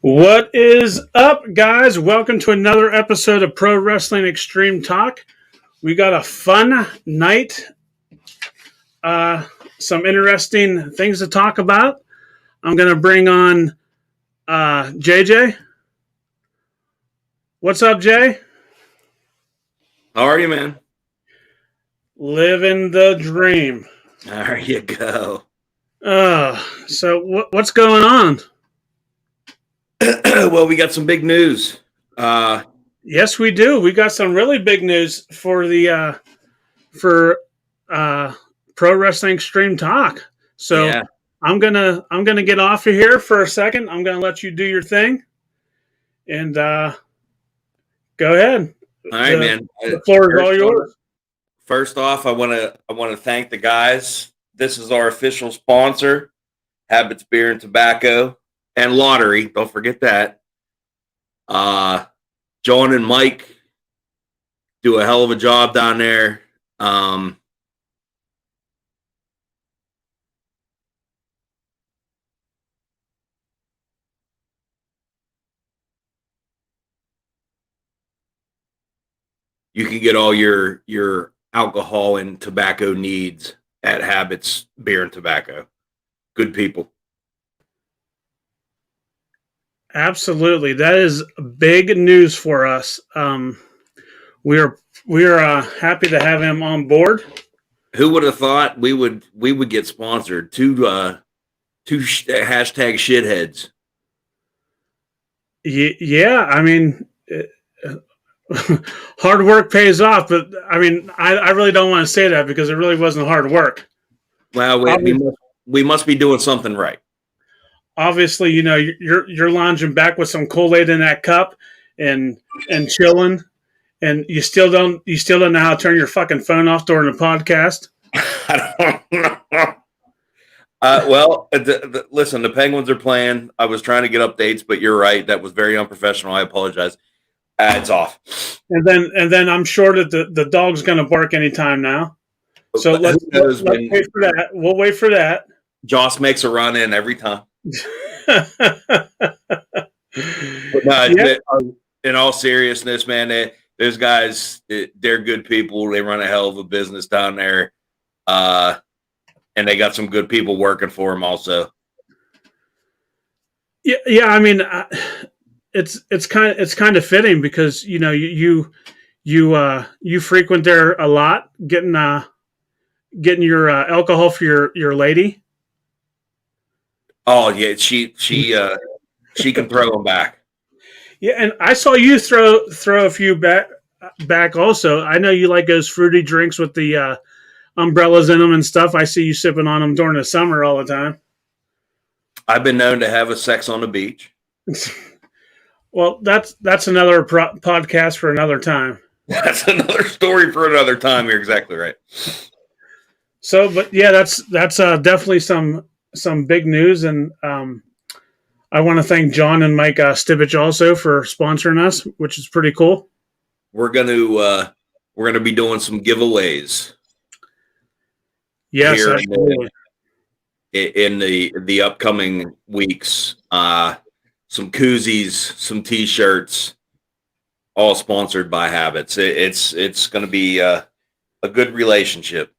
What is up, guys? Welcome to another episode of Pro Wrestling Extreme Talk. We got a fun night. Some interesting things to talk about. I'm going to bring on JJ. What's up, Jay? How are you, man? Living the dream. There you go. So what's going on? Well, we got some big news. Yes, we do. We got some really big news for the Pro Wrestling Extreme Talk. So yeah. I'm gonna get off of here for a second. I'm gonna let you do your thing, and go ahead. All right, man. The floor is all yours. First off, I want to thank the guys. This is our official sponsor, Habits Beer and Tobacco and Lottery. Don't forget that. John and Mike do a hell of a job down there. You can get all your alcohol and tobacco needs at Habits Beer and Tobacco. Good people. Absolutely, that is big news for us. We are happy to have him on board. Who would have thought we would get sponsored? Two hashtag shitheads. Yeah, I mean, hard work pays off, but I mean, I really don't want to say that because it really wasn't hard work. Well, we must be doing something right. Obviously, you know, you're lounging back with some Kool-Aid in that cup and chilling, and you still don't know how to turn your fucking phone off during the podcast. I don't know. Well, listen, the Penguins are playing. I was trying to get updates, but you're right. That was very unprofessional. I apologize. It's off. And then I'm sure that the dog's going to bark anytime now. So let's wait for that. We'll wait for that. Joss makes a run in every time. In all seriousness, man, those guys, they're good people. They run a hell of a business down there, and they got some good people working for them also. Yeah. I mean, it's kind of fitting because you know you frequent there a lot, getting your alcohol for your lady. Oh yeah, she can throw them back. Yeah, and I saw you throw a few back also. I know you like those fruity drinks with the umbrellas in them and stuff. I see you sipping on them during the summer all the time. I've been known to have a sex on the beach. Well, that's another podcast for another time. That's another story for another time. You're exactly right. So, but yeah, that's definitely some big news, and I want to thank John and Mike Stibich also for sponsoring us, which is pretty cool. We're gonna be doing some giveaways. Yes, absolutely. In the upcoming weeks, some koozies, some T-shirts, all sponsored by Habits. It's going to be a good relationship.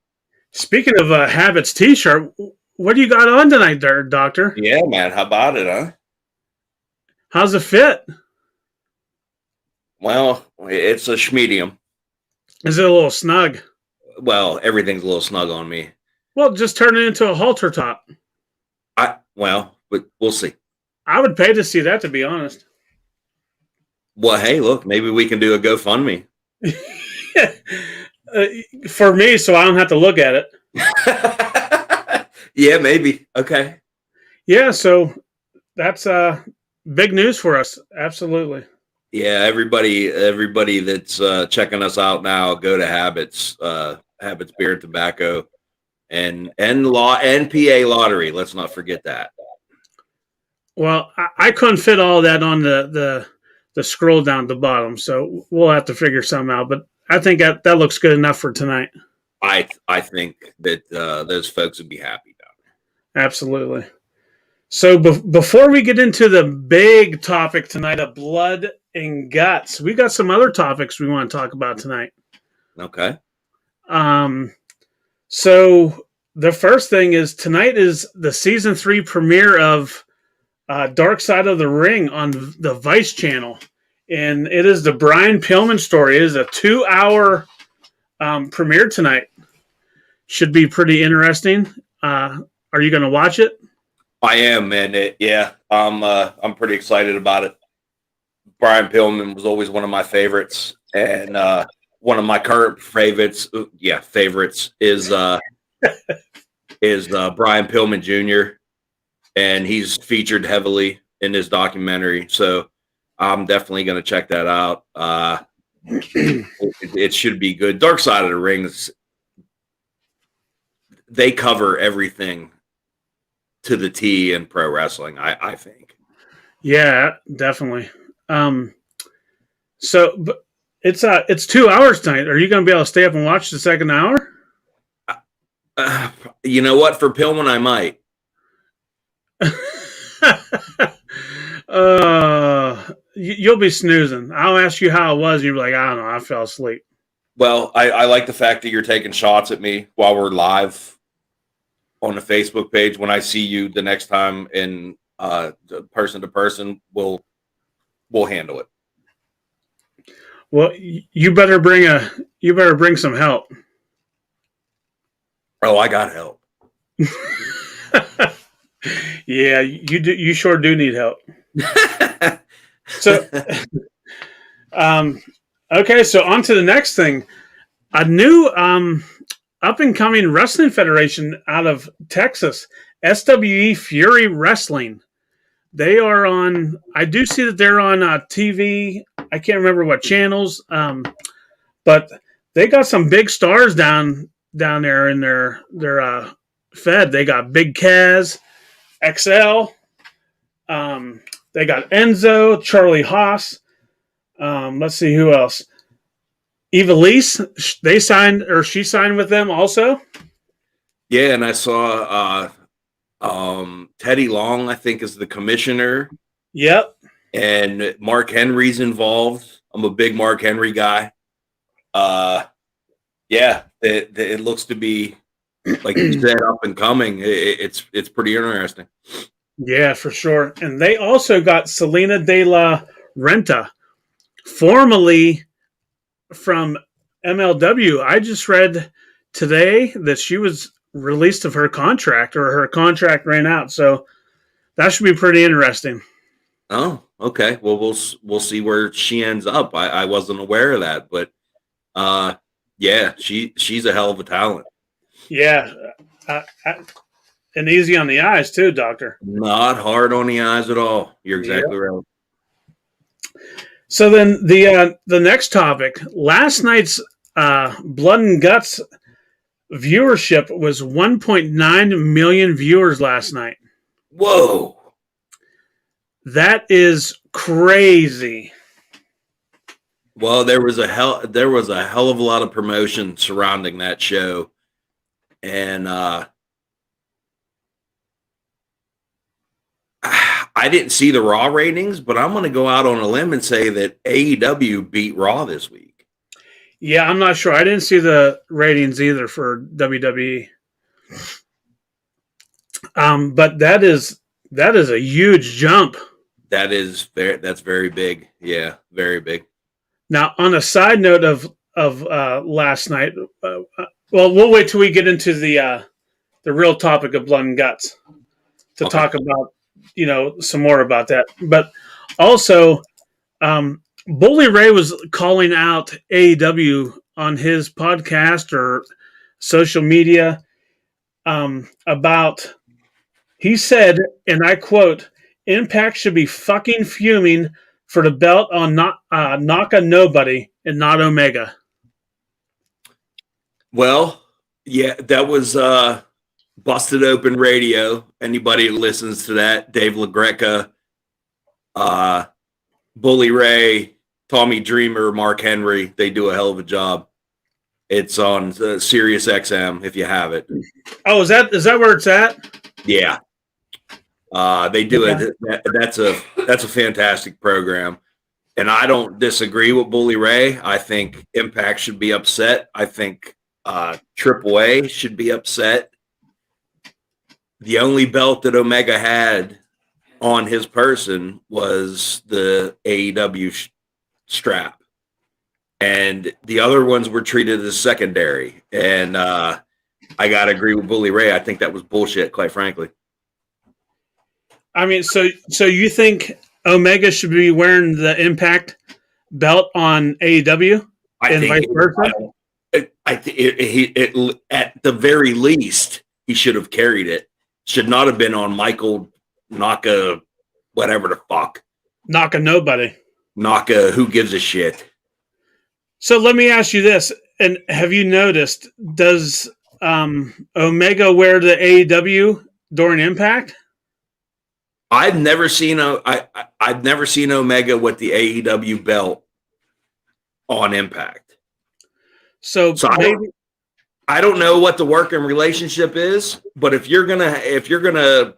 Speaking of Habits T-shirt, what do you got on tonight, there, Doctor? Yeah, man. How about it, huh? How's it fit? Well, it's a schmedium. Is it a little snug? Well, everything's a little snug on me. Well, just turn it into a halter top. But we'll see. I would pay to see that, to be honest. Well, hey, look, maybe we can do a GoFundMe. For me, so I don't have to look at it. Yeah, maybe. Okay. Yeah, so that's big news for us. Absolutely. Yeah, everybody that's checking us out now, go to Habits Beer and Tobacco, and PA Lottery. Let's not forget that. Well, I couldn't fit all that on the scroll down at the bottom, so we'll have to figure something out. But I think that looks good enough for tonight. I think that those folks would be happy down there. Absolutely. So before we get into the big topic tonight of blood and guts, we got some other topics we want to talk about tonight. Okay. Um, so the first thing is tonight is the season 3 premiere of Dark Side of the Ring on the Vice channel, and it is the Brian Pillman story. It is a 2-hour premiere tonight. Should be pretty interesting. Are you going to watch it? I am, man. I'm pretty excited about it. Brian Pillman was always one of my favorites, and one of my current favorites, is Brian Pillman Jr. and he's featured heavily in this documentary. So I'm definitely going to check that out. It should be good. Dark Side of the Rings, they cover everything to the T in pro wrestling, I think. Yeah, definitely. So but it's 2 hours tonight. Are you going to be able to stay up and watch the second hour? You know what? For Pillman, I might. You'll be snoozing. I'll ask you how it was, and you'll be like, I don't know, I fell asleep. Well, I like the fact that you're taking shots at me while we're live on the Facebook page. When I see you the next time in person to person, we'll handle it. Well, you better bring some help. Oh, I got help. Yeah, you do. You sure do need help. So, okay. So on to the next thing. A new up and coming wrestling federation out of Texas, SWE Fury Wrestling. They are on. I do see that they're on TV. I can't remember what channels, but they got some big stars down there in their Fed. They got Big Kaz, XL. They got Enzo, Charlie Haas. Let's see who else. Eva Lise, she signed with them also. Yeah, and I saw Teddy Long, I think, is the commissioner. Yep. And Mark Henry's involved. I'm a big Mark Henry guy. It looks to be, like you said, up and coming. It's pretty interesting. Yeah, for sure. And they also got Selena De La Renta, formerly from MLW. I just read today that she was released of her contract, or her contract ran out. So that should be pretty interesting. Oh, okay. Well, we'll see where she ends up. I wasn't aware of that, but she's a hell of a talent. Yeah. And easy on the eyes too, Doctor. Not hard on the eyes at all. You're exactly right. So then the next topic, last night's Blood and Guts viewership was 1.9 million viewers last night. Whoa. That is crazy. Well, there was a hell of a lot of promotion surrounding that show. And I didn't see the Raw ratings, but I'm going to go out on a limb and say that AEW beat Raw this week. Yeah, I'm not sure. I didn't see the ratings either for WWE. But that is a huge jump. That's very big. Yeah, very big. Now, on a side note of last night, well, we'll wait till we get into the real topic of Blood and Guts to talk about, some more about that. But also, Bully Ray was calling out AEW on his podcast or social media about, he said, and I quote, Impact should be fucking fuming for the belt on Naka Nobody and not Omega. Well, yeah, that was Busted Open Radio. Anybody that listens to that, Dave LaGreca, Bully Ray, Tommy Dreamer, Mark Henry, they do a hell of a job. It's on Sirius XM if you have it. Oh, is that where it's at? Yeah. They do it. That's a fantastic program, and I don't disagree with Bully Ray. I think Impact should be upset. I think AAA should be upset. The only belt that Omega had on his person was the AEW strap, and the other ones were treated as secondary. And I gotta agree with Bully Ray. I think that was bullshit, quite frankly. I mean, so you think Omega should be wearing the Impact belt on AEW and vice versa? At the very least, he should have carried it. Should not have been on Michael Naka, whatever the fuck. Naka nobody. Naka, who gives a shit? So let me ask you this, and have you noticed, does Omega wear the AEW during Impact? I've never seen Omega with the AEW belt on Impact. So maybe I don't know what the working relationship is, but if you're gonna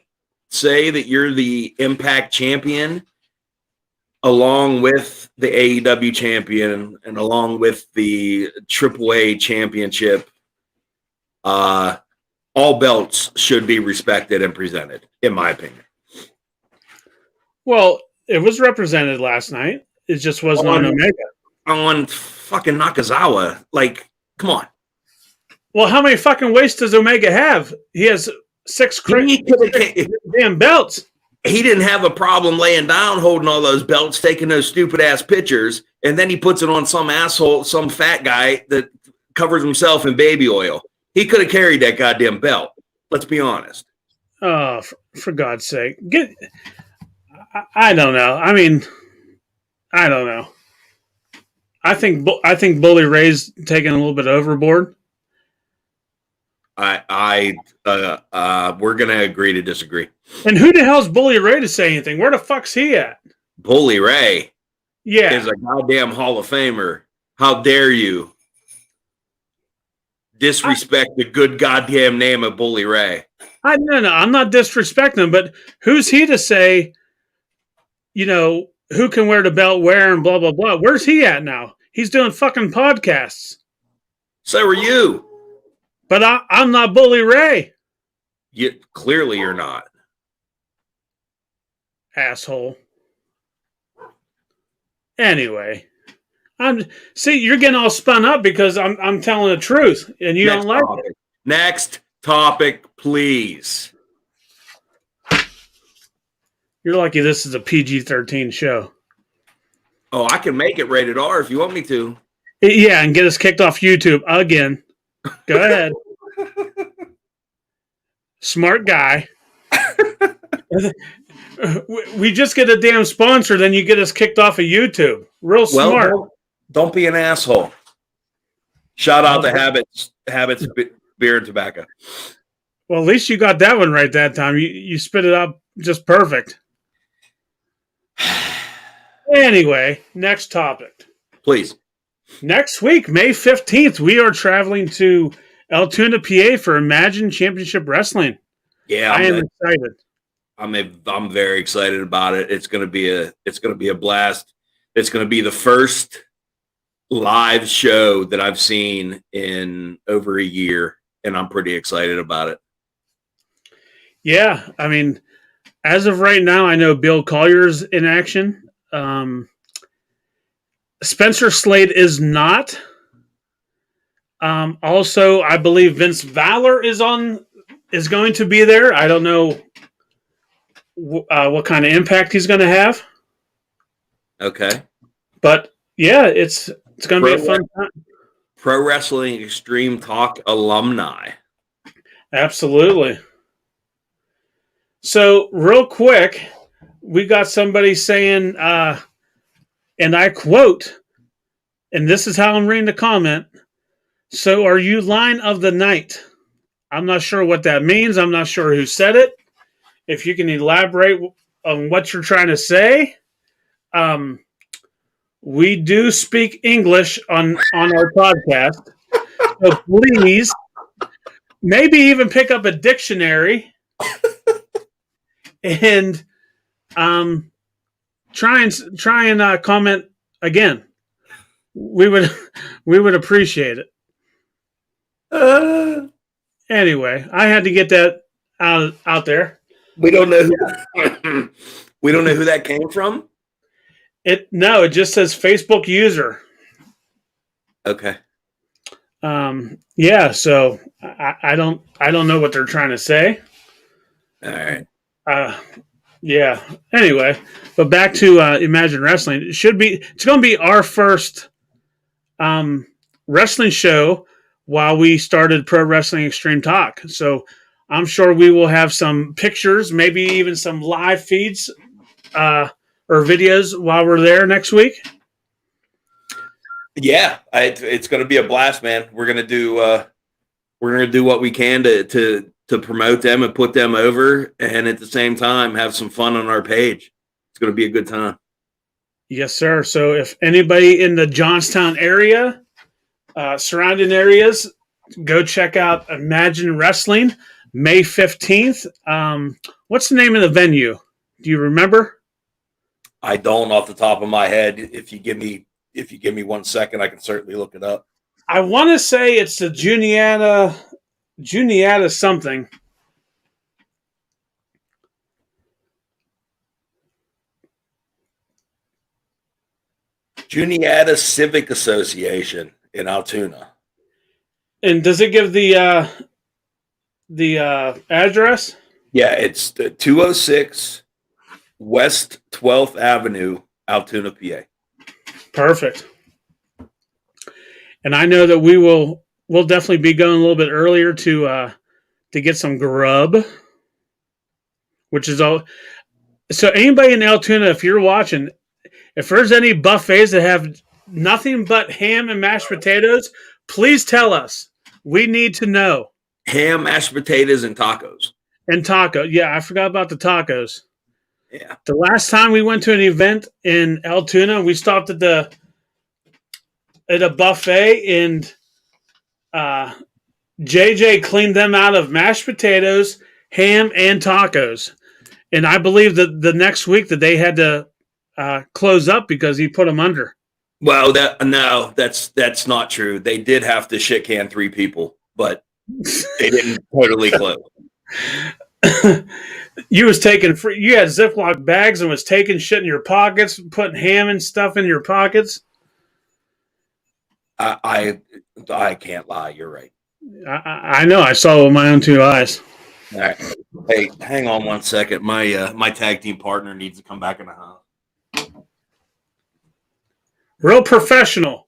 say that you're the Impact champion along with the AEW champion and along with the AAA championship, all belts should be respected and presented, in my opinion. Well, it was represented last night. It just wasn't on Omega. On fucking Nakazawa. Like, come on. Well, how many fucking weights does Omega have? He has six damn belts. He didn't have a problem laying down, holding all those belts, taking those stupid ass pictures, and then he puts it on some asshole, some fat guy that covers himself in baby oil. He could have carried that goddamn belt. Let's be honest. Oh, for God's sake. I don't know. I mean, I don't know. I think Bully Ray's taking a little bit overboard. We're gonna agree to disagree. And who the hell's Bully Ray to say anything? Where the fuck's he at? Bully Ray, yeah, is a goddamn Hall of Famer. How dare you disrespect the good goddamn name of Bully Ray? No, I'm not disrespecting him, but who's he to say? You know, who can wear the belt where and blah, blah, blah. Where's he at now? He's doing fucking podcasts. So are you. But I'm not Bully Ray. Clearly you're not. Asshole. Anyway. You're getting all spun up because I'm telling the truth and you don't like it. Next topic, please. You're lucky this is a PG-13 show. Oh, I can make it rated R if you want me to. Yeah, and get us kicked off YouTube again. Go ahead. Smart guy. We just get a damn sponsor, then you get us kicked off of YouTube. Real smart. Well, don't be an asshole. Shout out to Habits Beer and Tobacco. Well, at least you got that one right that time. You spit it out just perfect. Anyway, next topic. Please. Next week, May 15th, we are traveling to Altoona, PA for Imagine Championship Wrestling. Yeah, I am excited. I'm very excited about it. It's going to be a blast. It's going to be the first live show that I've seen in over a year, and I'm pretty excited about it. Yeah, I mean, as of right now, I know Bill Collier's in action. Spencer Slade is not. Also, I believe Vince Valor is going to be there. I don't know what kind of impact he's going to have. Okay, but yeah, it's going to be a fun time. Pro Wrestling Extreme Talk alumni. Absolutely. So, real quick, we got somebody saying, and I quote, and this is how I'm reading the comment, "So are you line of the night?" I'm not sure what that means. I'm not sure who said it. If you can elaborate on what you're trying to say. We do speak English on our podcast. So please, maybe even pick up a dictionary and try and comment again. We would appreciate it. Anyway, I had to get that out there. We don't know. We don't know who that came from. It just says Facebook user. Okay. Yeah. So I don't know what they're trying to say. All right. Yeah. Anyway, but back to Imagine Wrestling. It's going to be our first wrestling show while we started Pro Wrestling Extreme Talk. So I'm sure we will have some pictures, maybe even some live feeds or videos while we're there next week. Yeah, it's going to be a blast, man. We're going to do what we can to promote them and put them over, and at the same time have some fun on our page. It's going to be a good time. Yes, sir. So if anybody in the Johnstown area, surrounding areas, go check out Imagine Wrestling, May 15th. What's the name of the venue? Do you remember? I don't off the top of my head. If you give me 1 second, I can certainly look it up. I want to say it's the Juniata something. Juniata Civic Association in Altoona. And does it give the address? Yeah, it's the 206 West 12th Avenue, Altoona, PA. Perfect. And I know that we'll definitely be going a little bit earlier to get some grub, which is all. So anybody in Altoona, if you're watching, if there's any buffets that have nothing but ham and mashed potatoes, please tell us. We need to know. Ham, mashed potatoes, and tacos. And taco. Yeah, I forgot about the tacos. Yeah. The last time we went to an event in Altoona, we stopped at a buffet, and JJ cleaned them out of mashed potatoes, ham, and tacos. And I believe that the next week that they had to close up because he put them under. Well, that's not true. They did have to shit can 3 people, but they didn't totally close. You had Ziploc bags and was taking shit in your pockets, putting ham and stuff in your pockets. I can't lie. You're right. I know. I saw it with my own 2 eyes. All right. Hey, hang on 1 second. My tag team partner needs to come back in the house. Real professional.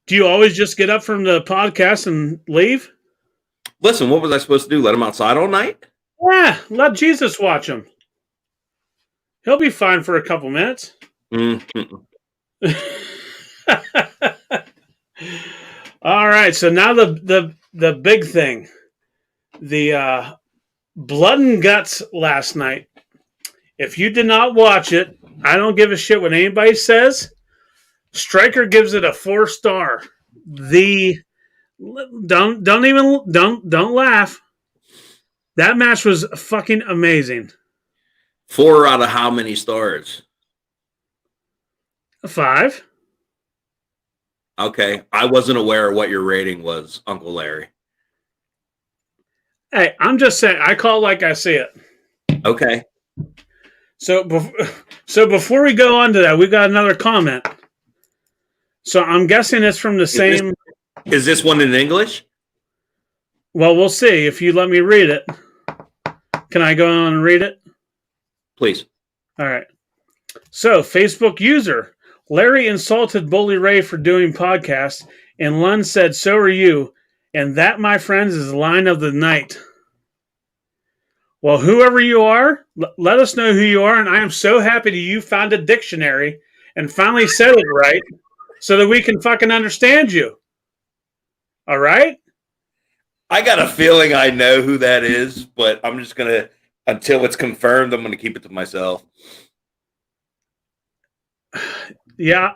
Do you always just get up from the podcast and leave? Listen, what was I supposed to do? Let him outside all night? Yeah, let Jesus watch him. He'll be fine for a couple minutes. All right, so now the big thing. The Blood and Guts last night. If you did not watch it, I don't give a shit what anybody says. Stryker gives it a 4-star. Don't laugh. That match was fucking amazing. 4 out of how many stars? 5. Okay, I wasn't aware of what your rating was, Uncle Larry. Hey, I'm just saying. I call it like I see it. Okay. So before we go on to that, we got another comment. So I'm guessing it's from the same. Is this one in English? Well, we'll see if you let me read it. Can I go on and read it? Please. All right. So Facebook user Larry insulted Bully Ray for doing podcasts, and Lund said, "So are you." And that, my friends, is the line of the night. Well, whoever you are, let us know who you are. And I am so happy that you found a dictionary and finally said it right so that we can fucking understand you. All right? I got a feeling I know who that is, but I'm just going to Until it's confirmed, I'm going to keep it to myself. Yeah,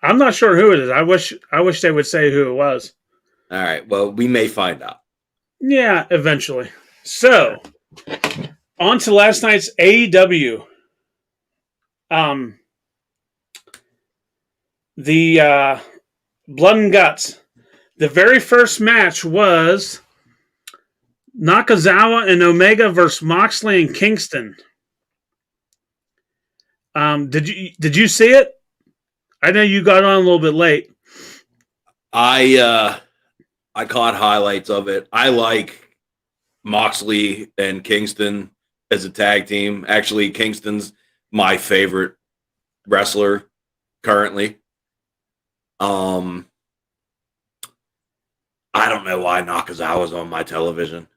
I'm not sure who it is. I wish they would say who it was. All right. Well, we may find out. Yeah, eventually. So, on to last night's AEW. The Blood and Guts. The very first match was Nakazawa and Omega versus Moxley and Kingston. Did you see it? I know you got on a little bit late. I caught highlights of it. I like Moxley and Kingston as a tag team. Actually, Kingston's my favorite wrestler currently. I don't know why Nakazawa's on my television.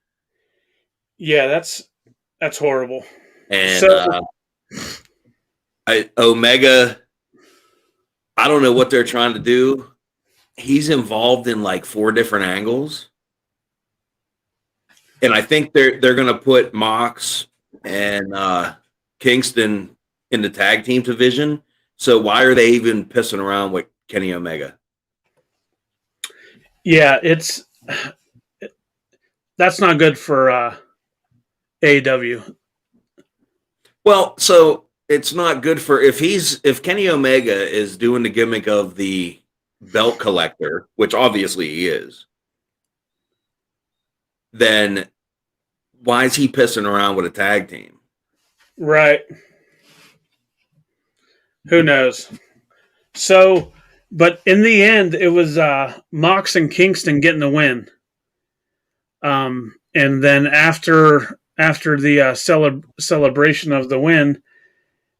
Yeah, that's horrible. And Omega, I don't know what they're trying to do. He's involved in like 4 different angles. And I think they're going to put Mox and Kingston in the tag team division. So why are they even pissing around with Kenny Omega? Yeah, that's not good for AEW. Well, so it's not good for if Kenny Omega is doing the gimmick of the belt collector, which obviously he is, then why is he pissing around with a tag team? Right. Who knows? So, but in the end, it was Mox and Kingston getting the win. And then after the celebration of the win,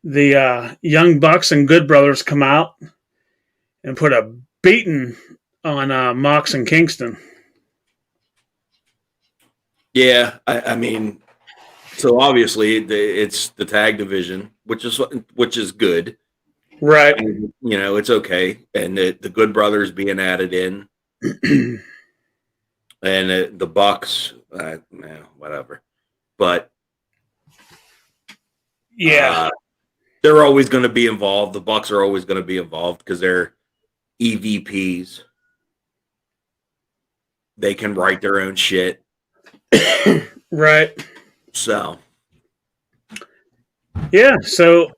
the Young Bucks and Good Brothers come out and put a beating on Mox and Kingston. Yeah, I mean, so obviously it's the tag division, which is good, right? And, it's okay, and the Good Brothers being added in, and the Bucks, whatever, but yeah, they're always going to be involved. The Bucks are always going to be involved because they're EVPs. They can write their own shit. Right. So. Yeah, so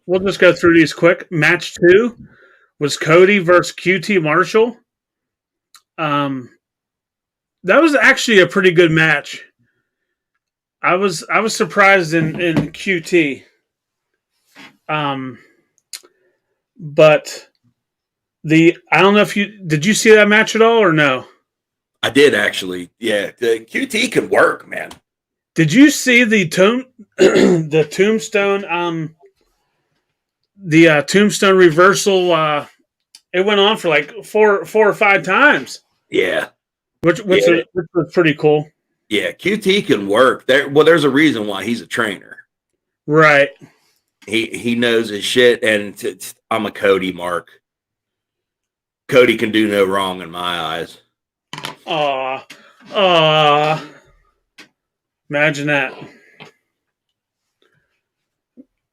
we'll just go through these quick. Match 2 was Cody versus QT Marshall. That was actually a pretty good match. I was surprised in QT. But I don't know if did you see that match at all or no? I did actually. Yeah, the QT can work, man. Did you see the tombstone? The tombstone reversal. It went on for like four or 5 times. Yeah, which was pretty cool. Yeah, QT can work. There's a reason why he's a trainer. Right. He knows his shit, and I'm a Cody mark. Cody can do no wrong in my eyes. Imagine that.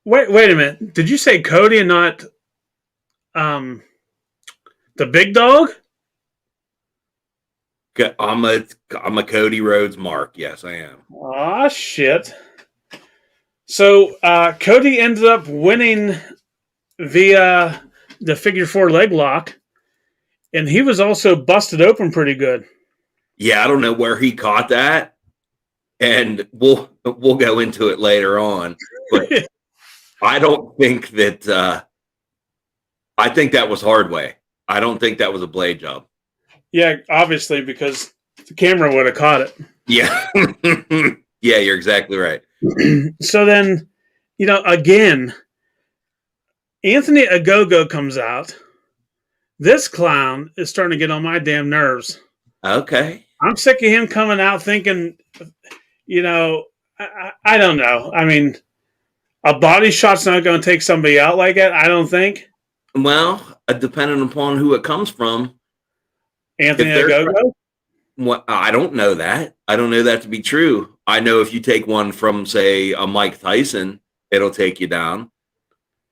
Wait a minute. Did you say Cody and not the big dog? I'm a Cody Rhodes mark. Yes, I am. Aw, shit. So Cody ended up winning via the figure 4 leg lock, and he was also busted open pretty good. Yeah, I don't know where he caught that, and we'll go into it later on. But I don't think that. I think that was hard way. I don't think that was a blade job. Yeah, obviously, because the camera would have caught it. Yeah. Yeah, you're exactly right. So then, again, Anthony Ogogo comes out. This clown is starting to get on my damn nerves. Okay. I'm sick of him coming out thinking, I don't know. I mean, a body shot's not going to take somebody out like that, I don't think. Well, depending upon who it comes from. Anthony Ogogo? Well, I don't know that. I don't know that to be true. I know if you take one from, say, a Mike Tyson, it'll take you down.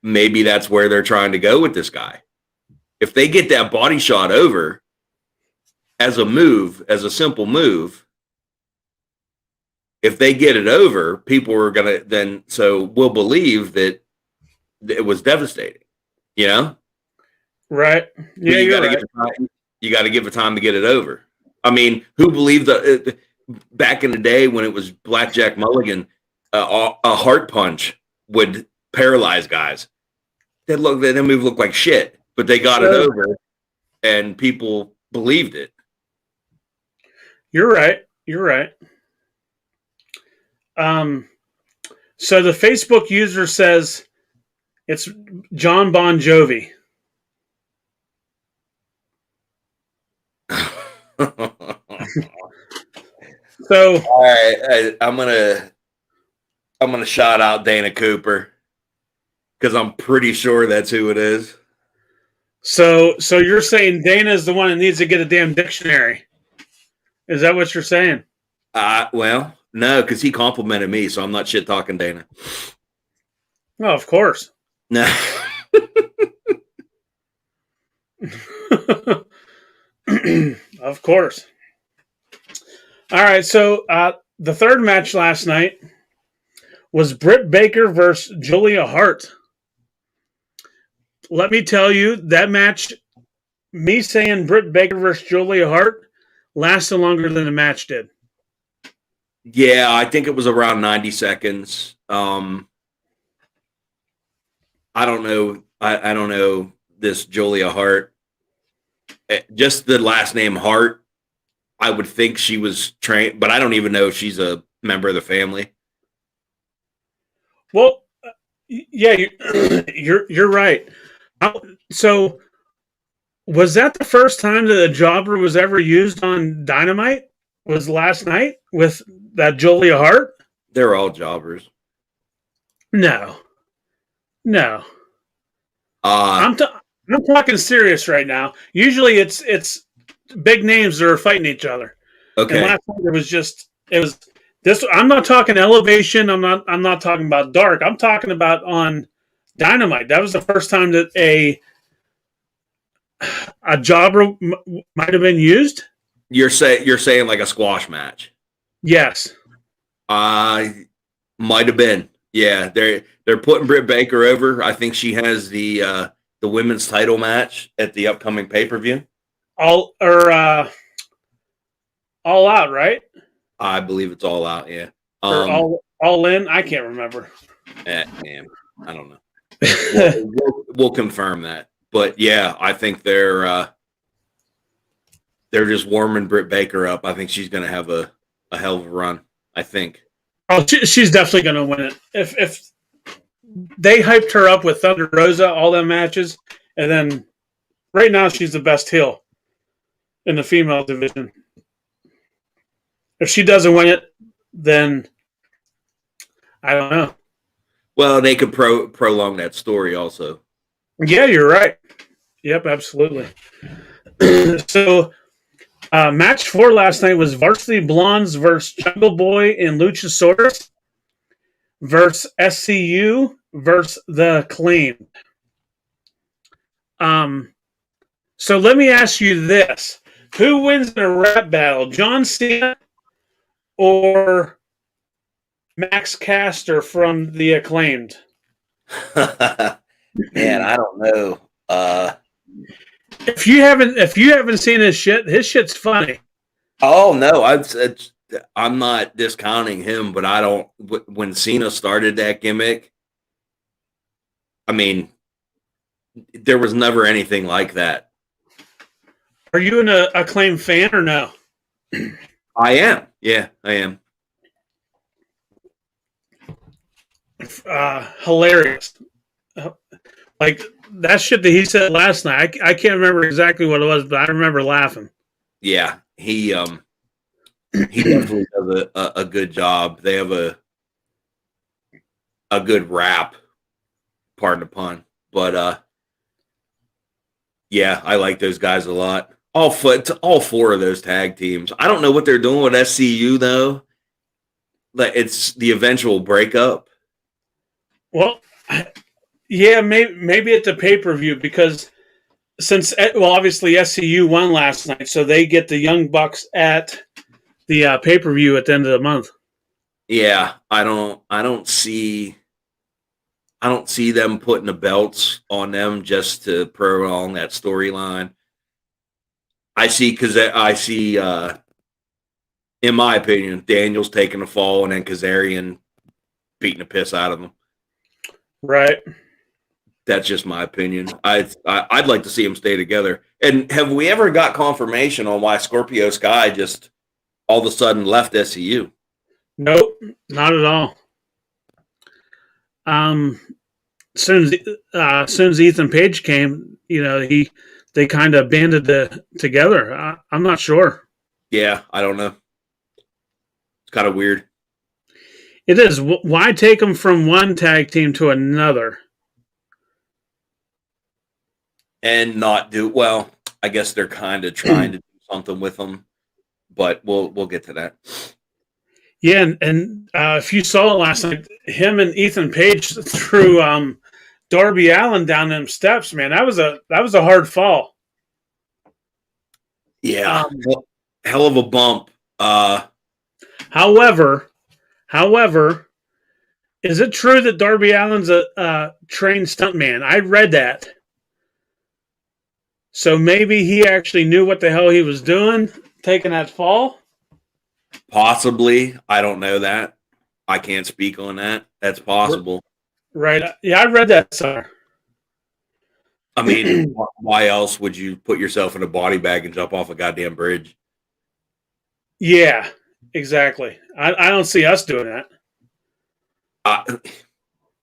Maybe that's where they're trying to go with this guy. If they get that body shot over as a move, as a simple move, if they get it over, people are going to then, so we'll believe that it was devastating, you know? Right. Yeah, you're right. You got to give it time to get it over. I mean, who believed that back in the day when it was Blackjack Mulligan, a heart punch would paralyze guys? That move looked like shit, but they got it over, and people believed it. You're right. You're right. So the Facebook user says it's John Bon Jovi. So all right, I'm gonna shout out Dana Cooper because I'm pretty sure that's who it is. So you're saying Dana is the one that needs to get a damn dictionary? Is that what you're saying? Well, no, because he complimented me, so I'm not shit talking Dana. Oh, of course. No. Of course. All right, so the third match last night was Britt Baker versus Julia Hart. Let me tell you, that match, me saying Britt Baker versus Julia Hart, lasted longer than the match did. Yeah, I think it was around 90 seconds. I don't know. I don't know this Julia Hart. Just the last name Hart, I would think she was trained, but I don't even know if she's a member of the family. Well, yeah, you're right. So, was that the first time that a jobber was ever used on Dynamite? Was last night with that Julia Hart? They're all jobbers. No. I'm talking serious right now. Usually, it's big names that are fighting each other. Okay. And last night it was this. I'm not talking Elevation. I'm not talking about Dark. I'm talking about on Dynamite. That was the first time that a jobber might have been used. You're saying like a squash match? Yes. Might have been. Yeah, they're putting Britt Baker over. I think she has the women's title match at the upcoming pay-per-view. All Out, right? I believe it's All Out. Yeah. Or all in. I can't remember. Man, I don't know. We'll confirm that. But yeah, I think they're just warming Britt Baker up. I think she's going to have a hell of a run. I think. Oh, she's definitely going to win it. If they hyped her up with Thunder Rosa, all them matches, and then right now she's the best heel in the female division. If she doesn't win it, then I don't know. Well, they could prolong that story also. Yeah, you're right. Yep, absolutely. So, match 4 last night was Varsity Blondes versus Jungle Boy and Luchasaurus versus SCU versus The Acclaimed. So let me ask you this. Who wins in a rap battle, John Cena or Max Caster from The Acclaimed? Man, I don't know. If you haven't seen his shit's funny. Oh no, I'm not discounting him, but I don't. When Cena started that gimmick, I mean, there was never anything like that. Are you an Acclaimed fan or no? I am. Yeah, I am. Hilarious. Like that shit that he said last night. I can't remember exactly what it was, but I remember laughing. Yeah, he definitely does a good job. They have a good rap, pardon the pun. But yeah, I like those guys a lot. All 4 of those tag teams. I don't know what they're doing with SCU though. it's the eventual breakup. Well, yeah, maybe at the pay-per-view, because obviously SCU won last night, so they get the Young Bucks at the pay-per-view at the end of the month. Yeah, I don't see them putting the belts on them just to prolong that storyline. I see, in my opinion, Daniels taking a fall and then Kazarian beating the piss out of him. Right. That's just my opinion. I'd like to see them stay together. And have we ever got confirmation on why Scorpio Sky just all of a sudden left SCU? Nope, not at all. Soon as Ethan Page came, they kind of banded together. I'm not sure. Yeah, I don't know. It's kind of weird. It is. Why take them from one tag team to another? And not do well. I guess they're kind of trying to do something with them, but we'll get to that. Yeah, and if you saw it last night, him and Ethan Page threw Darby Allin down them steps. Man, that was a hard fall. Yeah, hell of a bump. However, is it true that Darby Allin's a trained stuntman? I read that. So maybe he actually knew what the hell he was doing, taking that fall? Possibly. I don't know that. I can't speak on that. That's possible. Right. Yeah, I read that, sir. I mean, why else would you put yourself in a body bag and jump off a goddamn bridge? Yeah, exactly. I don't see us doing that. I'm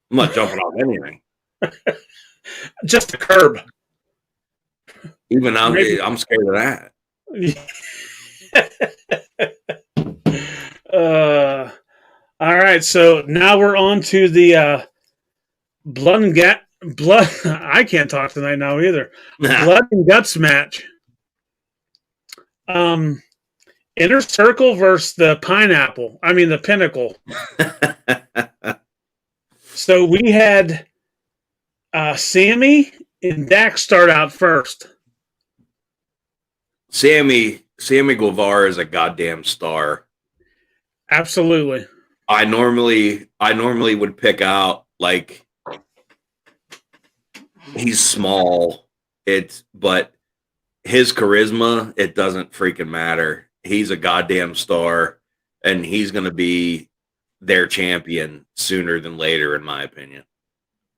not jumping off anything. Just a curb. Even I'm scared of that. All right, so now we're on to the blood. I can't talk tonight now either. Blood and Guts match. Inner Circle versus the Pineapple. I mean the Pinnacle. So we had Sammy and Dax start out first. Sammy Guevara is a goddamn star. Absolutely. I normally would pick out, like, he's small. But his charisma, it doesn't freaking matter. He's a goddamn star, and he's going to be their champion sooner than later, in my opinion.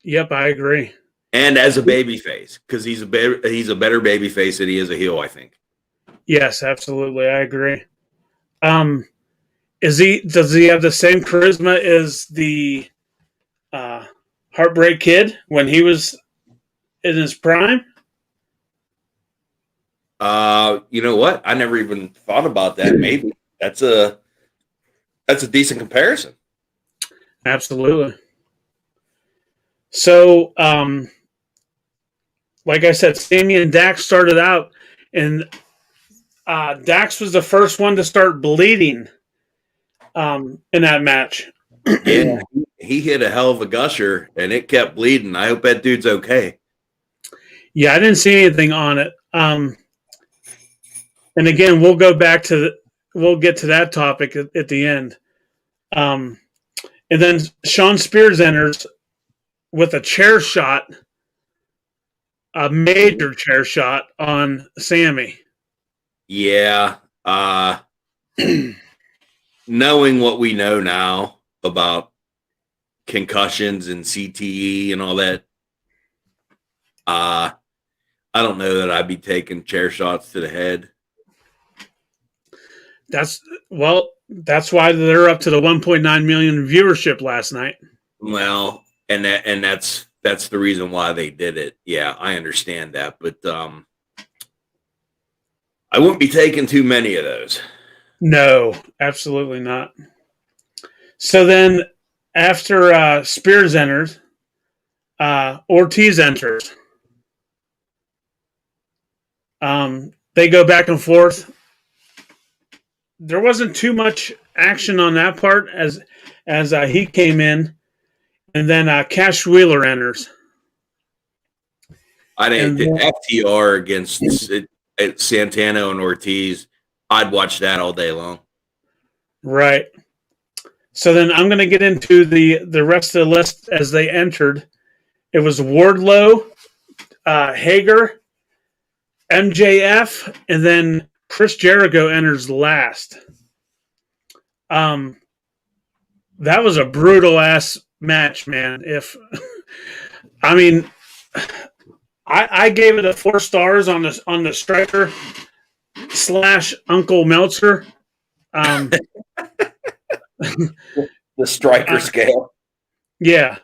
Yep, I agree. And as a babyface, because he's a better babyface than he is a heel, I think. Yes, absolutely, I agree. Does he have the same charisma as the Heartbreak Kid when he was in his prime? You know what? I never even thought about that. Maybe that's a decent comparison. Absolutely. So, like I said, Sammy and Dax started out, and Dax was the first one to start bleeding in that match. Yeah, he hit a hell of a gusher, and it kept bleeding. I hope that dude's okay. Yeah, I didn't see anything on it. And again, we'll get to that topic at the end. And then Shawn Spears enters with a chair shot, a major chair shot on Sammy. Yeah. Knowing what we know now about concussions and CTE and all that, I don't know that I'd be taking chair shots to the head. That's why they're up to the 1.9 million viewership last night. Well, and that's the reason why they did it. Yeah, I understand that, but I wouldn't be taking too many of those. No, absolutely not. So then, after Spears enters, Ortiz enters. They go back and forth. There wasn't too much action on that part as he came in, and then Cash Wheeler enters. I And didn't FTR against Santana and Ortiz. I'd watch that all day long. Right. So then I'm going to get into the rest of the list as they entered. It was Wardlow, Hager, MJF, and then Chris Jericho enters last. That was a brutal ass match, man. I mean, I gave it a 4 stars on the striker / Uncle Meltzer. The striker scale. Yeah.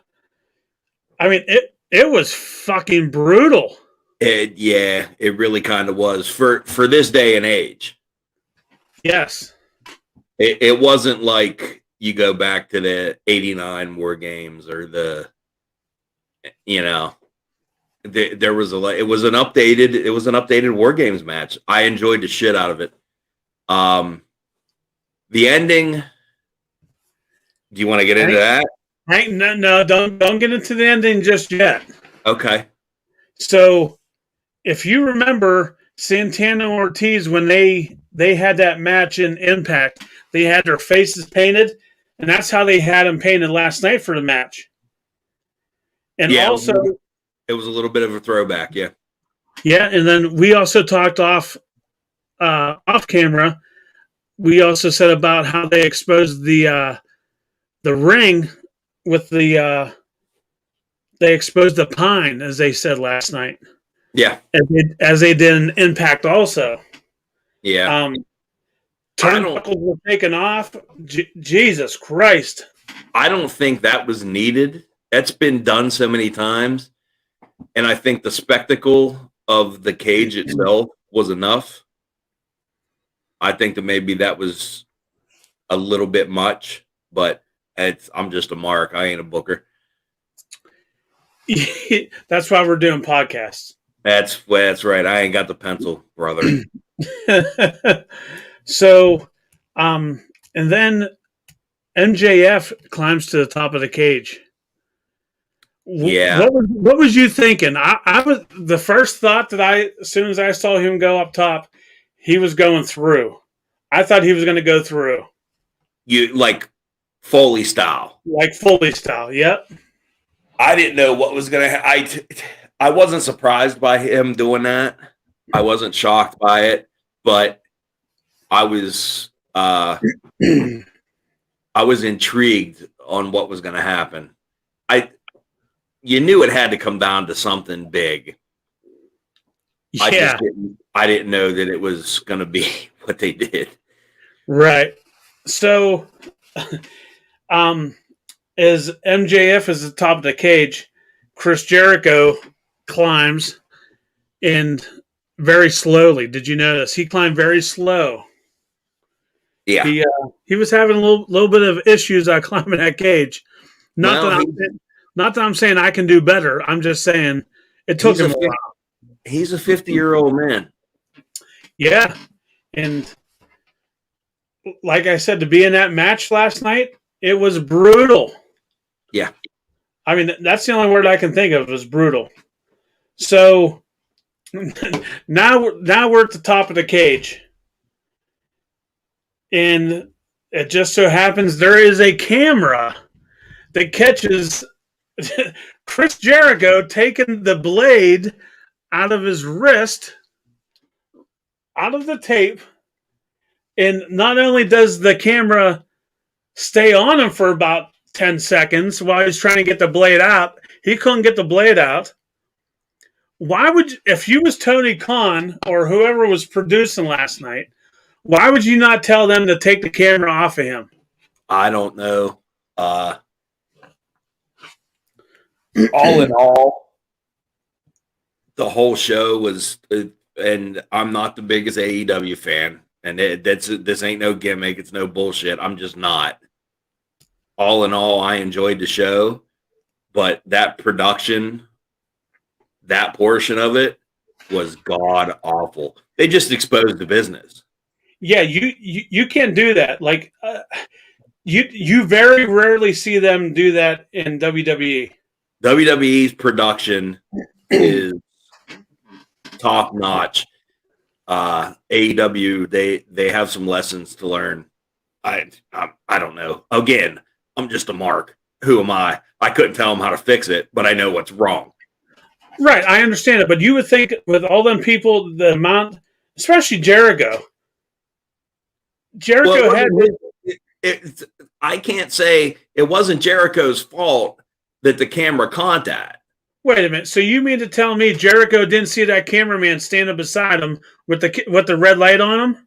I mean, it was fucking brutal. It really kind of was for this day and age. Yes. It wasn't like you go back to the 89 War Games or there was it was an updated War Games match. I enjoyed the shit out of it. The ending, do you want to get into that? No, don't get into the ending just yet. Okay. So, if you remember Santana and Ortiz when they had that match in Impact, they had their faces painted, and that's how they had them painted last night for the match. And yeah, also, it was a little bit of a throwback, yeah. Yeah, and then we also talked off camera. We also said about how they exposed the ring with they exposed the pine, as they said last night. Yeah, as they did in Impact also. Yeah. Turnbuckles were taken off. Jesus Christ! I don't think that was needed. That's been done so many times, and I think the spectacle of the cage itself was enough. I think that maybe that was a little bit much, but I'm just a mark. I ain't a booker. That's why we're doing podcasts. That's right. I ain't got the pencil, brother. So, and then MJF climbs to the top of the cage. Yeah. What was you thinking? I was the first thought that as soon as I saw him go up top, he was going through. I thought he was going to go through. You like Foley style. Like Foley style, yep. I didn't know what was going to I wasn't surprised by him doing that. I wasn't shocked by it, but I was intrigued on what was going to happen. You knew it had to come down to something big. Yeah. I didn't know that it was going to be what they did. Right. So, as MJF is at the top of the cage, Chris Jericho climbs and very slowly. Did you notice he climbed very slow? Yeah. He was having a little bit of issues climbing that cage. Not that I'm saying I can do better. I'm just saying it took him a while. He's a 50-year-old man. Yeah. And like I said, to be in that match last night, it was brutal. Yeah. I mean, that's the only word I can think of is brutal. So now we're at the top of the cage. And it just so happens there is a camera that catches Chris Jericho taking the blade out of his wrist, out of the tape. And not only does the camera stay on him for about 10 seconds while he's trying to get the blade out, he couldn't get the blade out. Why would, if you was Tony Khan or whoever was producing last night, why would you not tell them to take the camera off of him? I don't know. All in all, the whole show was, and I'm not the biggest AEW fan, and this ain't no gimmick. It's no bullshit. I'm just not. All in all, I enjoyed the show, but that production, that portion of it was god awful. They just exposed the business. Yeah, you can't do that. Like you very rarely see them do that in WWE. WWE's production is top notch. AEW, they have some lessons to learn. I don't know. Again, I'm just a mark. Who am I? I couldn't tell them how to fix it, but I know what's wrong. Right, I understand it, but you would think with all them people, the amount, especially Jericho. Well, Jericho had. I can't say it wasn't Jericho's fault that the camera caught that. Wait a minute. So you mean to tell me Jericho didn't see that cameraman standing beside him with the red light on him?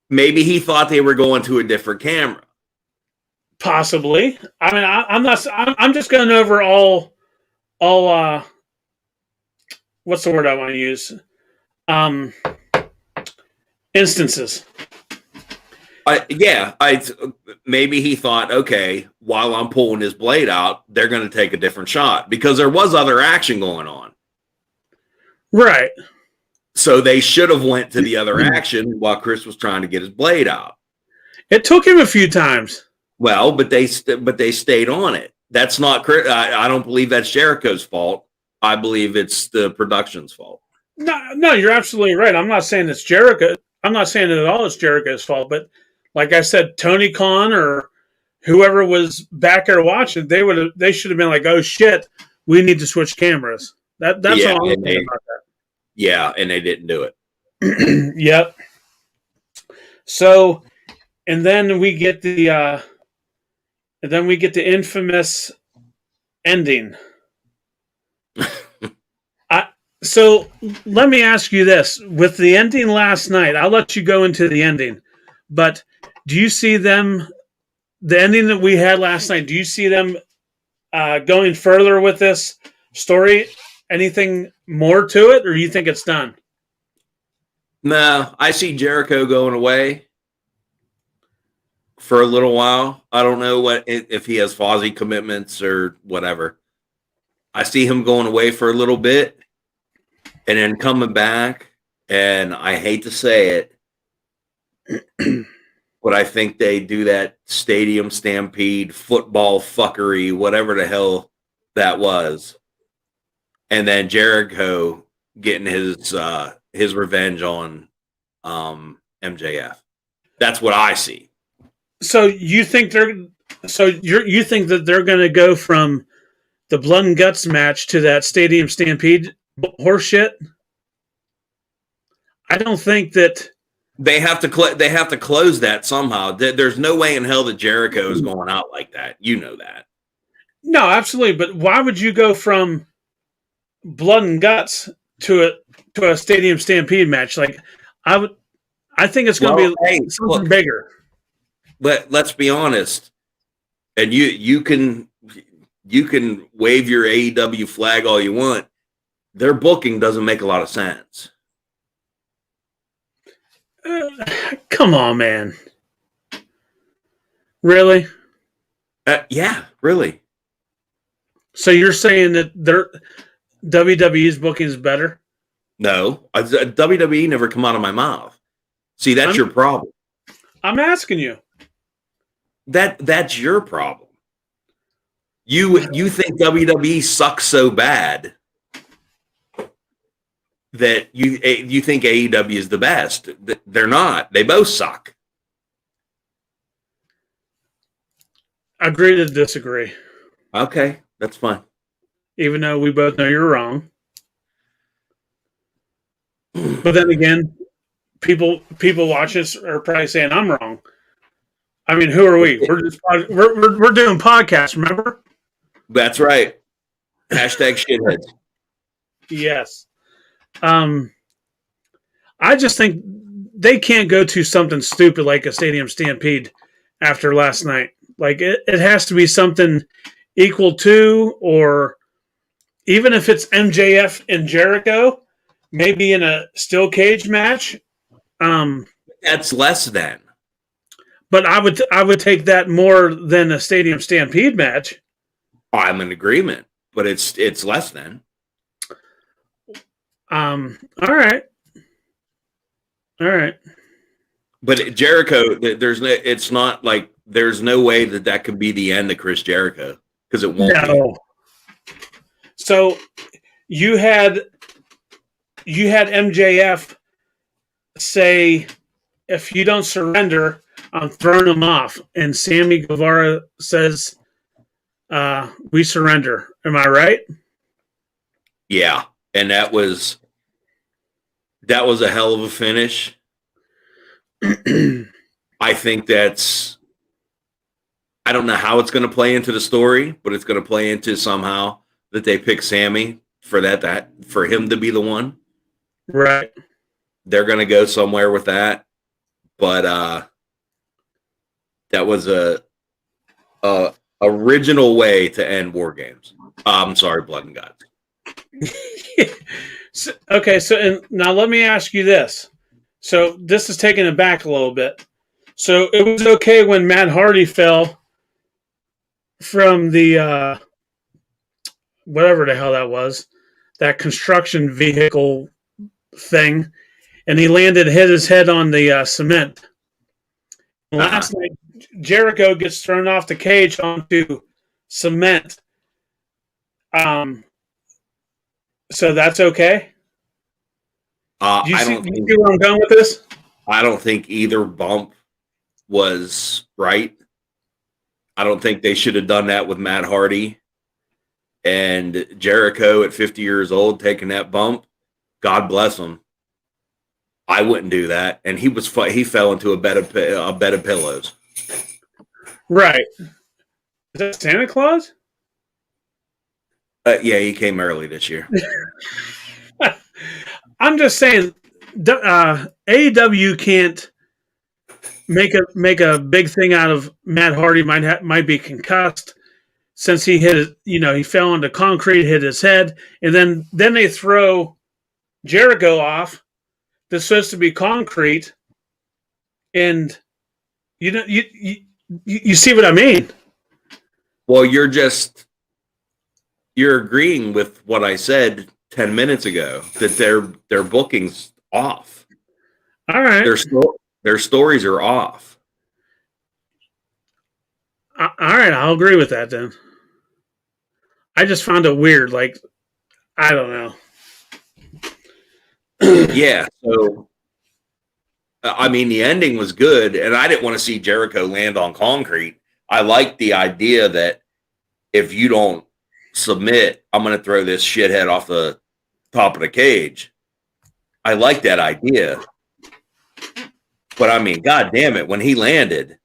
Maybe he thought they were going to a different camera. Possibly. I mean, I'm not. I'm just going over all. What's the word I want to use? Um, Instances. Maybe he thought, okay, while I'm pulling his blade out, they're going to take a different shot because there was other action going on. Right. So they should have went to the other action while Chris was trying to get his blade out. It took him a few times. Well, but they stayed on it. That's not. I don't believe that's Jericho's fault. I believe it's the production's fault. No, you're absolutely right. I'm not saying it's Jericho. I'm not saying at all it's Jericho's fault. But like I said, Tony Khan or whoever was back there watching, they should have been like, "Oh shit, we need to switch cameras." That's all I'm saying about that. Yeah, and they didn't do it. Yep. So, and then we get the infamous ending. So let me ask you this: with the ending last night, I'll let you go into the ending, but do you see them? The ending that we had last night. Do you see them going further with this story? Anything more to it, or do you think it's done? No, I see Jericho going away for a little while. I don't know if he has Fozzy commitments or whatever. I see him going away for a little bit and then coming back. And I hate to say it, but I think they do that stadium stampede, football fuckery, whatever the hell that was. And then Jericho getting his revenge on MJF. That's what I see. So you think you think that they're going to go from the Blood and Guts match to that stadium stampede horseshit? I don't think that they have to close that somehow. There's no way in hell that Jericho is going out like that. You know that. No, absolutely. But why would you go from Blood and Guts to a stadium stampede match? Like I think it's going to be something bigger. Let's be honest. And you can wave your AEW flag all you want. Their booking doesn't make a lot of sense. Come on, man. Really? Yeah, really. So you're saying that WWE's booking is better? No, WWE never come out of my mouth. See, that's your problem. I'm asking you. That's your problem. You think WWE sucks so bad that you think AEW is the best. They're not. They both suck. Agree to disagree. Okay, that's fine. Even though we both know you're wrong. But then again, people watching us are probably saying I'm wrong. I mean, who are we? We're doing podcasts, remember? That's right. Hashtag shitheads. Yes. I just think they can't go to something stupid like a stadium stampede after last night. Like it has to be something equal to, or even if it's MJF and Jericho, maybe in a steel cage match. That's less than. But I would take that more than a stadium stampede match. I'm in agreement, but it's less than. All right. All right. But Jericho, it's not like there's no way that could be the end of Chris Jericho because it won't be. No. So you had MJF say, if you don't surrender, I'm throwing him off. And Sammy Guevara says, we surrender. Am I right? Yeah. And that was a hell of a finish. I think I don't know how it's going to play into the story, but it's going to play into somehow that they pick Sammy for for him to be the one. Right. They're going to go somewhere with that. But that was a original way to end War Games. I'm sorry, Blood and Guts. So now let me ask you this. So this is taking it back a little bit. So it was okay when Matt Hardy fell from the whatever the hell that was, that construction vehicle thing, and he hit his head on the cement. Last night, Jericho gets thrown off the cage onto cement. So that's okay? Do you see where I'm going with this? I don't think either bump was right. I don't think they should have done that with Matt Hardy. And Jericho at 50 years old taking that bump, God bless him. I wouldn't do that. And he fell into a bed of pillows. Right. Is that Santa Claus? Yeah, he came early this year. I'm just saying, AEW can't make a big thing out of Matt Hardy might be concussed since he he fell into concrete, hit his head, and then they throw Jericho off that's supposed to be concrete, and you see what I mean? Well, you're agreeing with what I said 10 minutes ago, that their booking's off. All right. Their stories are off. All right, I'll agree with that then. I just found it weird. Like, I don't know. Yeah, so I mean, the ending was good, and I didn't want to see Jericho land on concrete. I like the idea that if you don't submit, I'm going to throw this shithead off the top of the cage. I like that idea. But I mean, God damn it, when he landed,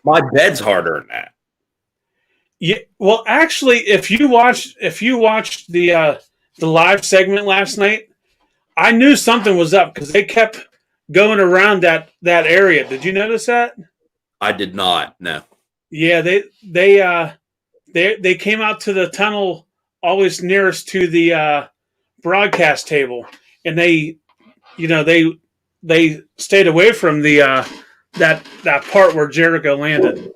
my bed's harder than that. Yeah, well, actually, if you watched the live segment last night, I knew something was up because they kept going around that area. Did you notice that? I did not. No. Yeah, they came out to the tunnel always nearest to the broadcast table, and they stayed away from the that part where Jericho landed.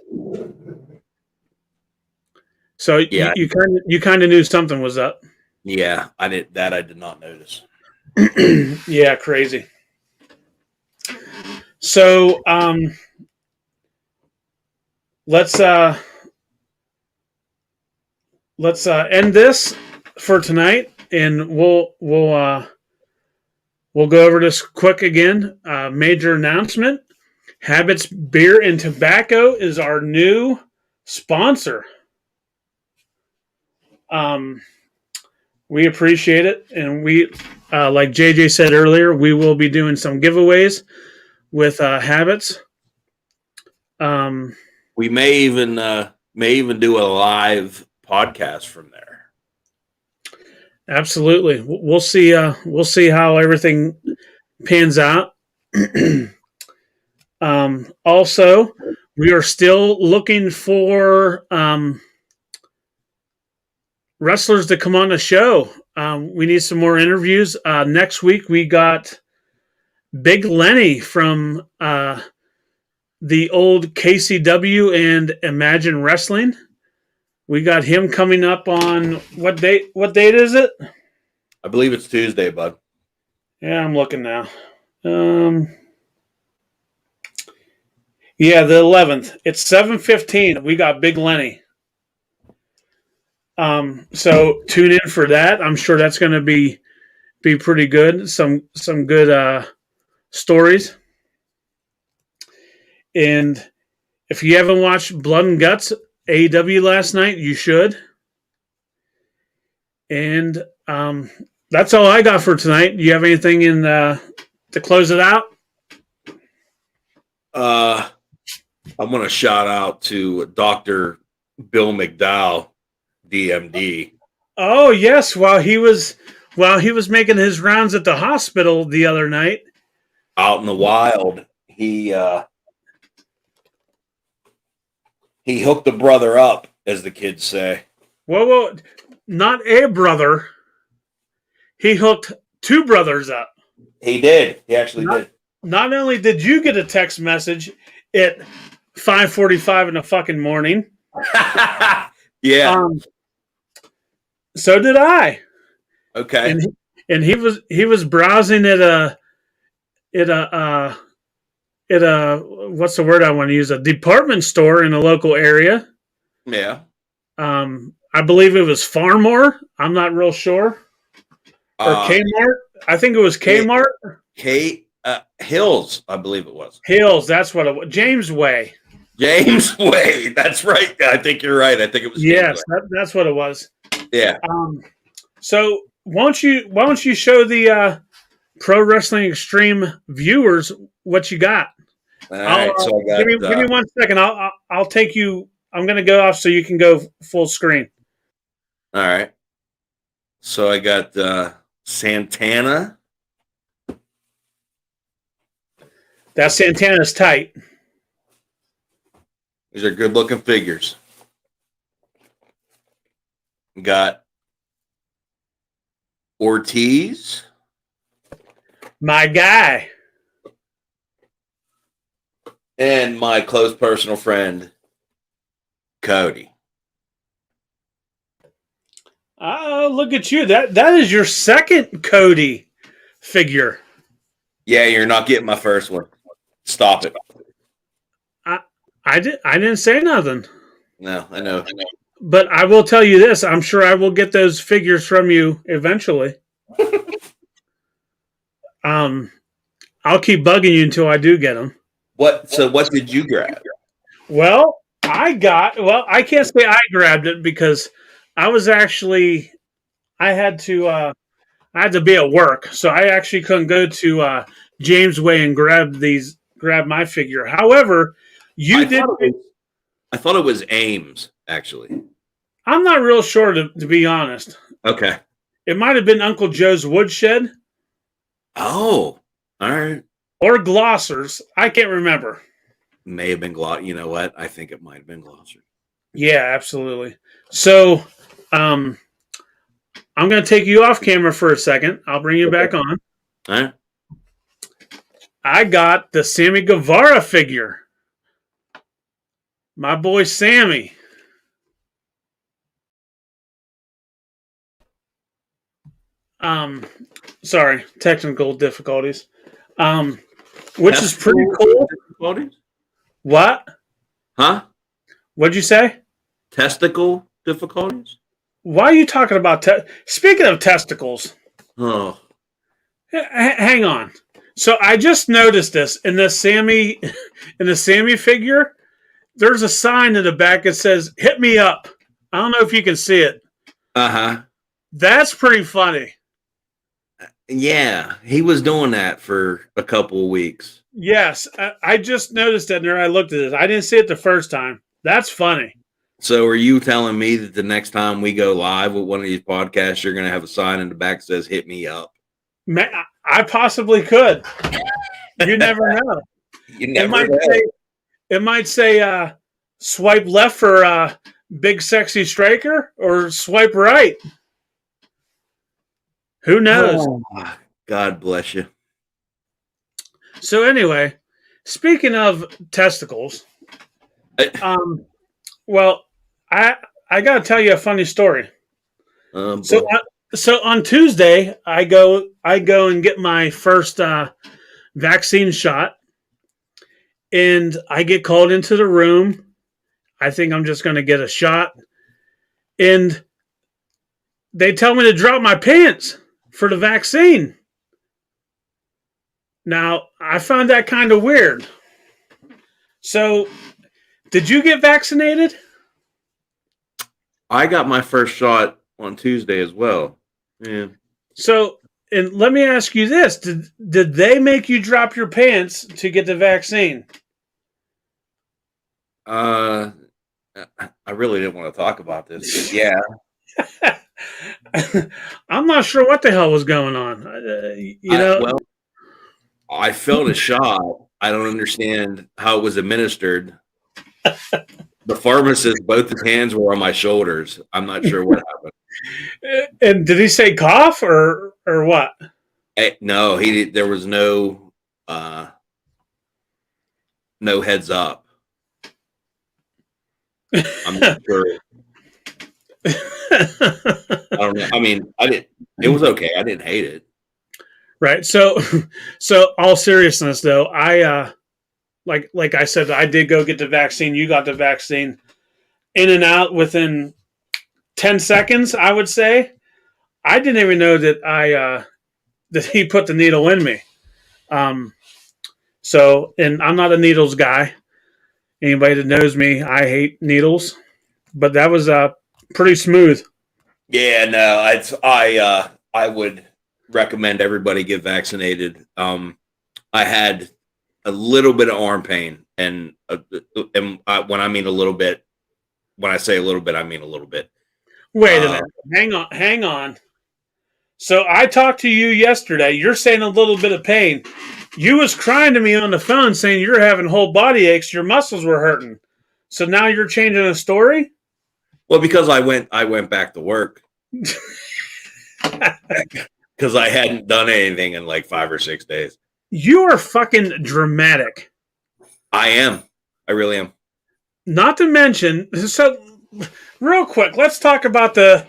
So yeah, you kind of knew something was up. Yeah, I did not notice. Yeah, crazy. So let's end this for tonight, and we'll go over this quick again. Major announcement: Habits Beer and Tobacco is our new sponsor. We appreciate it, and we, like JJ said earlier, we will be doing some giveaways with Habits. We may even do a live podcast from there. Absolutely, we'll see. We'll see how everything pans out. Also, we are still looking for wrestlers to come on the show. We need some more interviews. Next week, we got Big Lenny from the old KCW and Imagine Wrestling. We got him coming up on what date? What date is it? I believe it's Tuesday, bud. Yeah, I'm looking now. Um, yeah, the 11th. It's 7:15. We got Big Lenny. So tune in for that. I'm sure that's going to be pretty good. Some good stories. And if you haven't watched Blood and Guts AEW last night, you should. And that's all I got for tonight. Do you have anything to close it out? I'm going to shout out to Dr. Bill McDowell, DMD. Oh yes, while he was making his rounds at the hospital the other night, out in the wild, he hooked a brother up, as the kids say. Whoa, not a brother. He hooked two brothers up. He did. He actually did. Not only did you get a text message at 5:45 in the fucking morning. Yeah. So did I. Okay. And he was browsing at a what's the word I want to use? A department store in a local area. Yeah. I believe it was Farmore. I'm not real sure. Or Kmart. I think it was Kmart. Hills, I believe it was. Hills, that's what it was. James Way. James Way. That's right. I think you're right. I think it was. Yes, that's what it was. Yeah. So why don't you show the Pro Wrestling Extreme viewers what you got? All right. So I got, give me 1 second. I'll take you. I'm going to go off so you can go full screen. All right. So I got Santana. That Santana's tight. These are good looking figures. Got Ortiz. My guy. And my close personal friend, Cody. Oh, look at you. That is your second Cody figure. Yeah, you're not getting my first one. Stop it. I didn't say nothing. No, I know. But I will tell you this. I'm sure I will get those figures from you eventually. I'll keep bugging you until I do get them. What did you grab? Well, I can't say I grabbed it because I had to be at work, so I actually couldn't go to James Way and grab my figure. However, I thought it was Ames, actually. I'm not real sure to be honest. Okay. It might have been Uncle Joe's Woodshed. Oh, all right. Or Glosser's. I can't remember. May have been Glosser. You know what? I think it might have been Glosser. Yeah, absolutely. So, I'm going to take you off camera for a second. I'll bring you back on. All right. I got the Sammy Guevara figure. My boy Sammy. Sorry, technical difficulties. Which is pretty cool. Difficulties? What? Huh? What'd you say? Testicle difficulties? Why are you talking about speaking of testicles? Oh. Hang on. So I just noticed this in the Sammy figure. There's a sign in the back that says "Hit me up." I don't know if you can see it. Uh-huh. That's pretty funny. Yeah, he was doing that for a couple of weeks. Yes, I just noticed it there. I looked at it. I didn't see it the first time. That's funny. So are you telling me that the next time we go live with one of these podcasts, you're going to have a sign in the back that says "Hit me up"? I possibly could. You never know. It might say swipe left for big sexy striker or swipe right. Who knows? Oh, God bless you. So anyway, speaking of testicles, well, I got to tell you a funny story. So on Tuesday, I go and get my first vaccine shot, and I get called into the room. I think I'm just going to get a shot, and they tell me to drop my pants for the vaccine. Now, I found that kind of weird. So, did you get vaccinated? I got my first shot on Tuesday as well. Yeah. So, and let me ask you this: did they make you drop your pants to get the vaccine? I really didn't want to talk about this. Yeah. I'm not sure what the hell was going on. Well, I felt a shot. I don't understand how it was administered. The pharmacist, both his hands were on my shoulders. I'm not sure what happened. And did he say cough or what? No, he. There was no heads up. I'm not sure. I don't know. I mean, I didn't. It was okay. I didn't hate it. Right. So all seriousness though, I like I said, I did go get the vaccine. You got the vaccine. In and out within 10 seconds, I would say. I didn't even know that that he put the needle in me. So, and I'm not a needles guy. Anybody that knows me, I hate needles. But that was pretty smooth. Yeah, no, I would recommend everybody get vaccinated. I had a little bit of arm pain, and when I mean a little bit, when I say a little bit, I mean a little bit. Wait a minute. Hang on. So I talked to you yesterday. You're saying a little bit of pain. You was crying to me on the phone saying you're having whole body aches. Your muscles were hurting. So now you're changing the story? Well, because I went back to work. Because I hadn't done anything in like 5 or 6 days. You are fucking dramatic. I am. I really am. Not to mention, so real quick, let's talk about the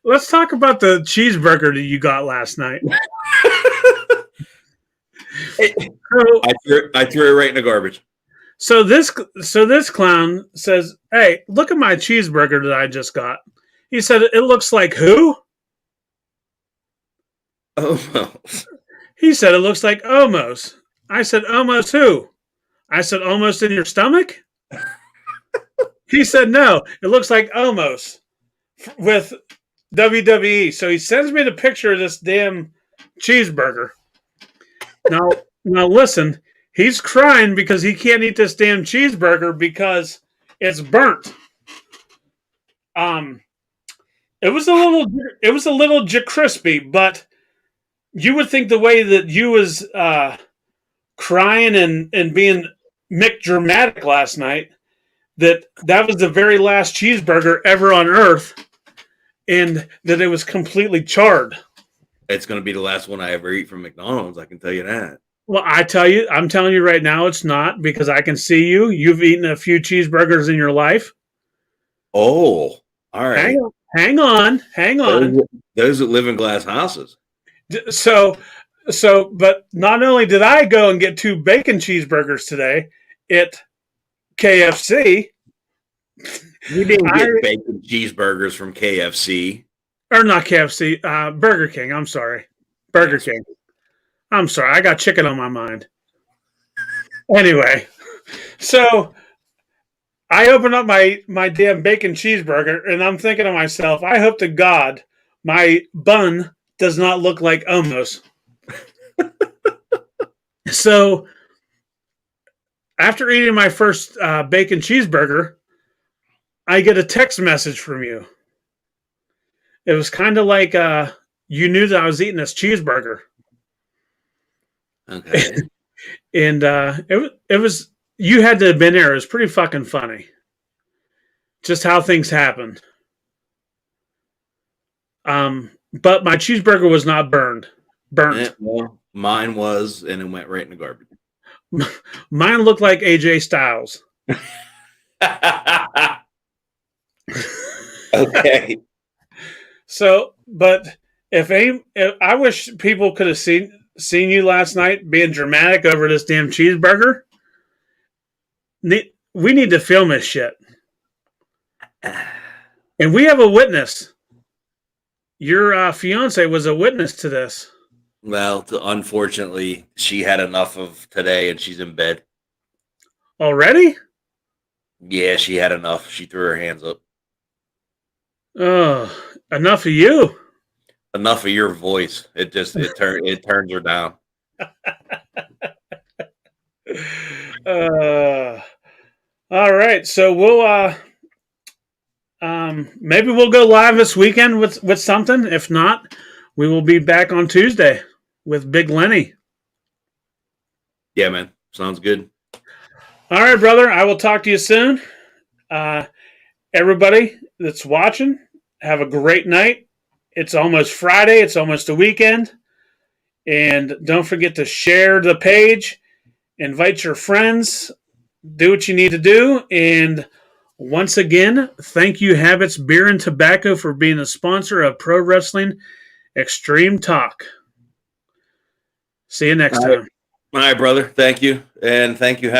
let's talk about the cheeseburger that you got last night. I threw it right in the garbage. So this clown says, "Hey, look at my cheeseburger that I just got." He said, "It looks like who?" Almost. He said, "It looks like almost." I said, "Almost who?" I said, "Almost in your stomach?" He said, "No, it looks like almost with WWE." So he sends me the picture of this damn cheeseburger. Now listen, he's crying because he can't eat this damn cheeseburger because it's burnt. It was a little crispy, but you would think the way that you was crying and being Mick dramatic last night, that was the very last cheeseburger ever on earth, and that it was completely charred. It's going to be the last one I ever eat from McDonald's. I can tell you that. Well, I'm telling you right now, it's not, because I can see you. You've eaten a few cheeseburgers in your life. Oh, all right. Hang on. Those that live in glass houses. So, but not only did I go and get 2 bacon cheeseburgers today at KFC. You didn't get bacon cheeseburgers from KFC. Or not KFC, Burger King. I'm sorry. Burger King. I'm sorry. I got chicken on my mind. Anyway, so I open up my damn bacon cheeseburger, and I'm thinking to myself, I hope to God my bun does not look like almost. So after eating my first bacon cheeseburger, I get a text message from you. It was kind of like you knew that I was eating this cheeseburger. Okay. And it was, you had to have been there. It was pretty fucking funny. Just how things happened. But my cheeseburger was not burnt. Yeah, well, mine was, and it went right in the garbage. Mine looked like AJ Styles. Okay. So, but if I wish people could have seen you last night being dramatic over this damn cheeseburger. We need to film this shit, and we have a witness. Your fiance was a witness to this. Well, unfortunately, she had enough of today, and she's in bed. Already? Yeah, she had enough. She threw her hands up. Oh, enough of you. Enough of your voice. It turns her down. All right, so we'll maybe we'll go live this weekend with something. If not, we will be back on Tuesday with Big Lenny. Yeah, man. Sounds good. All right, brother. I will talk to you soon. Everybody that's watching, have a great night. It's almost Friday. It's almost a weekend. And don't forget to share the page. Invite your friends. Do what you need to do. And once again, thank you, Habits Beer and Tobacco, for being a sponsor of Pro Wrestling Extreme Talk. See you next time. All right, brother. Thank you. And thank you,